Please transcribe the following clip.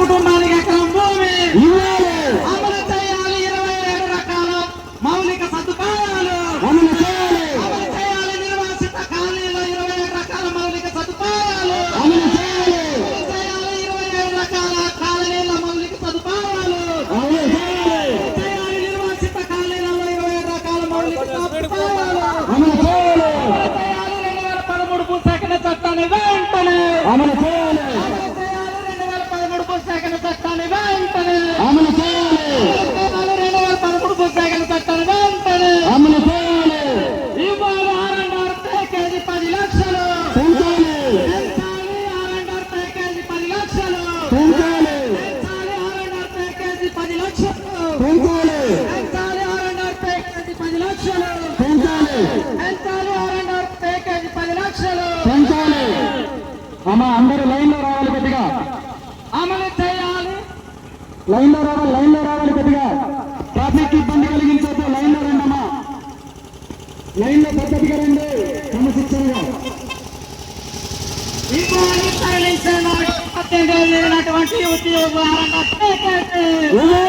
కుటుంబానికి ఎకరం భూమి ఇవ్వాలి. అమలు చేయాలి. 27 రకాల మౌలిక సదుపాయాలు అమలు చేయాలి. అమలు చేయాలి. నిర్వాసిత కాలనీలో 27 రకాల మౌలిక సదుపాయాలు అమలు చేయాలి. అమలు చేయాలి. 27 రకాల కాలనీల మౌలిక సదుపాయాలు అమలు చేయాలి. చేయాలి. నిర్వాసిత కాలనీలలో 27 రకాల మౌలిక సదుపాయాలు అమలు చేయాలి. అమలు చేయాలి. 2013 భూసేకరణ చట్టాన్ని వెంటనే అమలు చేయాలి. అమలు చేయాలి. 2013 భూసేకరణ చట్టాన్ని వెంటనే అమలు చేయాలి. 2013 భూసేకరణ చట్టాన్ని వెంటనే అమలు చేయాలి. ఇవాళ R&R ప్యాకేజీ 10 లక్షలు పెంచాలి. పెంచాలి. R&R ప్యాకేజీ 10 లక్షలు పెంచాలి. పెంచాలి. R&R ప్యాకేజీ 10 లక్షలు పెంచాలి. పెంచాలి. R&R ప్యాకేజీ 10 లక్షలు పెంచాలి. పెంచాలి. R&R ప్యాకేజీ 10 లక్షలు పెంచాలి. అమ్మా అందరూ లైన్ లో రావాలి కొద్దిగా. అమలు చేయాలి. లైన్ లో రావాలి కొద్దిగా. ట్రాఫిక్ ఇబ్బంది కలిగించొద్దు. లైన్ లో రండమ్మా. లైన్ లో పద్ధతిగా రండి. క్రమశిక్షణగా. ఇవాళ తరలించిన 18 ఉద్యోగులు R&R ప్యాకేజీ ఇవ్వాలి.